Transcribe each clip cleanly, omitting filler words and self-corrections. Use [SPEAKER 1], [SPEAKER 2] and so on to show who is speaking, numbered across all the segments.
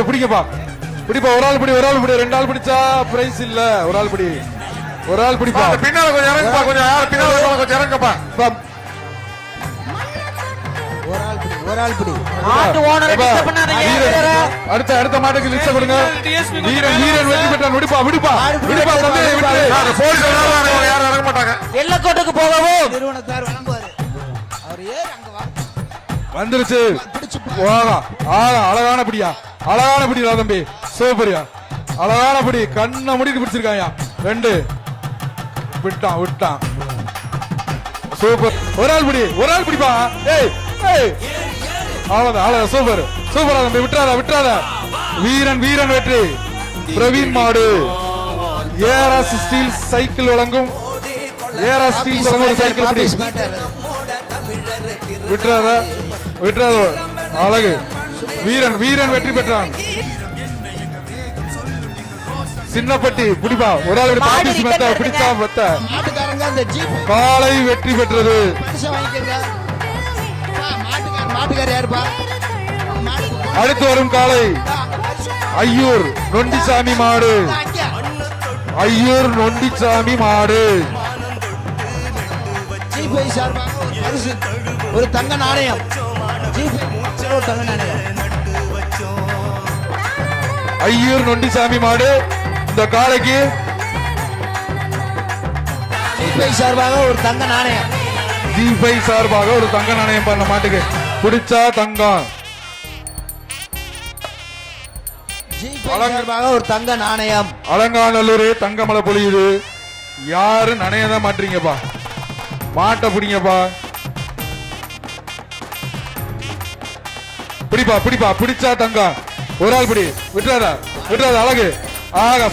[SPEAKER 1] பிடிக்கப்பா பிடிப்பா ஒரு ஆள் பிடி ரெண்டு ஆள் பிடிச்சா பிரைஸ் இல்ல ஒரு ஆள் பிடி பிடிப்பா
[SPEAKER 2] பின்னால கொஞ்சம் இறங்குப்பா கொஞ்சம் பின்னால கொஞ்சம் இறங்கப்பா
[SPEAKER 3] ஒரு ஆள் பிடி
[SPEAKER 1] அடுத்த மாட்டுக்கு லிஸ்ட் கொடுங்க வீரன் வெற்றி பெற்றான் விடுப்பா
[SPEAKER 2] யாரும் இறங்க மாட்டாங்க
[SPEAKER 3] எல்லக்கோட்டுக்கு போகவும் நிறுவனத்தார் வழங்குவாரு அவர் ஏன் அங்க
[SPEAKER 1] வந்துருச்சு அழகான பிடியா தம்பி சூப்பரியா அழகான பிடி கண்ணை முடிட்டு பிடிச்சிருக்காயா ரெண்டு விட்டான் சூப்பர் ஒரு ஆள் பிடிப்பா அவ்வளவுதான் சூப்பரா தம்பி விட்டுறாத வீரன் வெற்றி பிரவீன் மாடு ஏஆர்எஸ் ஸ்டீல் சைக்கிள் வழங்கும் சைக்கிள் பிடி விட்டுறாத அழகு வீரன் வெற்றி பெற்றான் சின்னப்பட்டி பிடிப்பா ஒரு ஆள் பிடிச்சா காலை வெற்றி பெற்றது அடுத்து வரும் காலை ஐயூர் நொண்டிசாமி மாடு
[SPEAKER 3] ஒரு தங்க நாணயம்
[SPEAKER 1] ஐயூர் நொண்டிசாமி மாடு இந்த காலைக்கு
[SPEAKER 3] சார்பாக ஒரு தங்க நாணயம்
[SPEAKER 1] சார்பாக ஒரு தங்க நாணயம் பண்ண மாட்டுக்கு பிடிச்சா தங்கம்
[SPEAKER 3] ஒரு தங்க நாணயம்
[SPEAKER 1] அலங்காநல்லூர் தங்கமலை பொழியுது யாரும் நனையதான் மாட்டீங்கப்பா மாட்டை பிடிங்கப்பா பிடிப்பா பிடிச்சா தங்கம் ஒரு ஆள் பிடி விட்டுறாத அழகு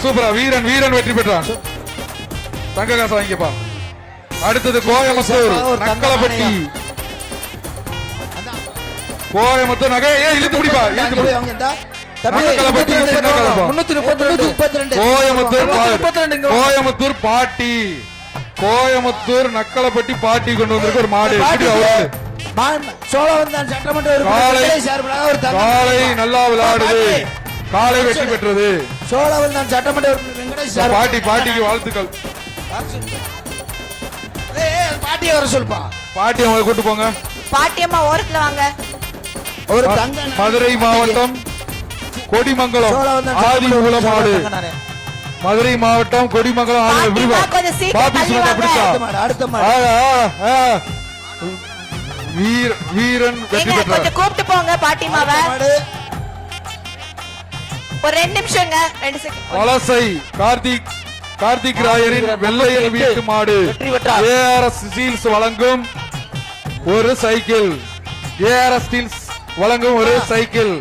[SPEAKER 1] சூப்பரா வீரன் வெற்றி பெற்றான் தங்க காசு வாங்கிப்பா அடுத்தது கோயம்புத்தூர் நக்கலப்பட்டி நகை இழுத்து பிடிப்பா கோயம்புத்தூர் பாட்டி கோயம்புத்தூர் நக்கலப்பட்டி பாட்டி கொண்டு வந்திருக்கு ஒரு மாடு காலை நல்லா விளையாடுது காலை வெற்றி பெற்றது
[SPEAKER 3] சோழவந்தான் சட்டமன்ற
[SPEAKER 1] பாட்டிக்கு வாழ்த்துக்கள்
[SPEAKER 3] பாட்டியை வர சொல்பா
[SPEAKER 1] பாட்டி அவங்களை கூட்டு போங்க
[SPEAKER 4] பாட்டியம்மா ஓரத்துல வாங்க
[SPEAKER 3] ஒரு தங்க
[SPEAKER 1] மதுரை மாவட்டம் கொடிமங்கலம் ஆதிமூல மாடு மதுரை மாவட்டம் கொடிமங்கலம் வீரன் வெற்றி பெற்றார்
[SPEAKER 4] கூப்பிட்டு போங்க பாட்டிமாவை ஒரு 2 நிமிஷங்க 2 செகண்ட்
[SPEAKER 1] வலசை கார்த்திக் ராயரின் வெள்ளையன் வீட்டு மாடு ஏஆர்எஸ் ஸ்டீல்ஸ் வழங்கும் ஒரு சைக்கிள்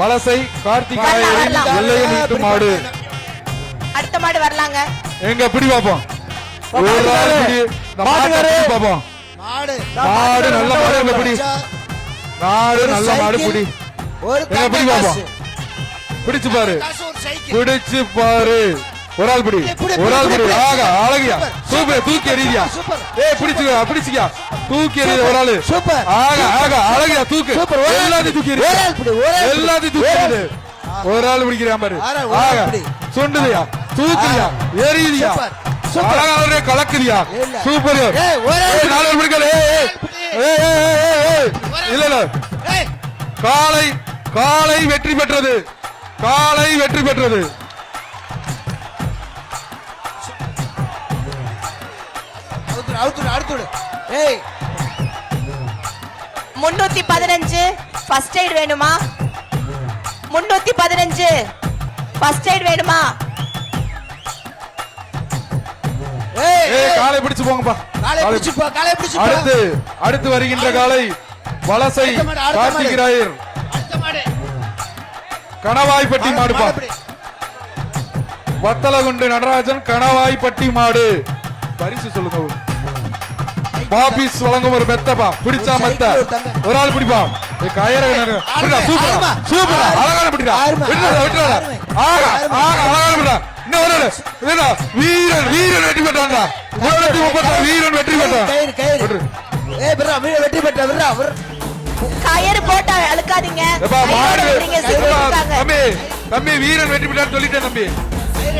[SPEAKER 1] வலசை கார்த்திக் ராயரின் வெள்ளையன் வீட்டு மாடு
[SPEAKER 4] அடுத்த மாடு வரலாங்க
[SPEAKER 1] எங்க பிடி பாப்போம் பாப்போம் மாடு நல்ல மாடு பிடி நல்ல மாடு பிடி பிடி பாப்போம் பிடிச்சு பாரு ஒரு ஆள் பிடி அழகியா சூப்பர் தூக்கி எறியா பிடிச்சியா தூக்கி எறிய ஒரு ஆளு அழகியா தூக்கு எல்லாத்தையும் தூக்கி ஒரு ஆள் பிடிக்கிறான் பாரு சுண்டுதியா தூக்குறியா எரியுதியா கலக்குதியா சூப்பர் இல்ல காலை வெற்றி பெற்றது
[SPEAKER 3] ஏய்
[SPEAKER 4] 315 ஃபர்ஸ்ட் எய்ட் வேணுமா 315 ஃபர்ஸ்ட் எய்ட் வேணுமா
[SPEAKER 1] காலை பிடிச்சு போங்கப்பா அடுத்து வருகின்ற காலை வலசை கார்த்திக் ராயர் கணவாய்பட்டி மாடுப்பா வத்தலகுண்டு நடராஜன் கணவாய்பட்டி மாடு பரிசு சொல்லுங்க பாபிஸ் வழங்கும் ஒரு மெத்தப்பா பிடிச்சா மெத்த ஒரு ஆள் பிடிப்பா சூப்பர் அழகான பிடிடா வீரன் வெற்றி பெற்றான்
[SPEAKER 3] வெற்றி பெற்ற
[SPEAKER 4] கயிறு போட்டு அழுக்காதீங்க
[SPEAKER 1] எப்பா,
[SPEAKER 4] கையோட
[SPEAKER 1] மாடு
[SPEAKER 4] விடுறீங்க, சிக்கு
[SPEAKER 1] எப்பா,
[SPEAKER 4] இருக்காங்க.
[SPEAKER 1] தம்பி தம்பி வீரன் வெற்றி பெற்றான்னு சொல்லிட்டேன் தம்பி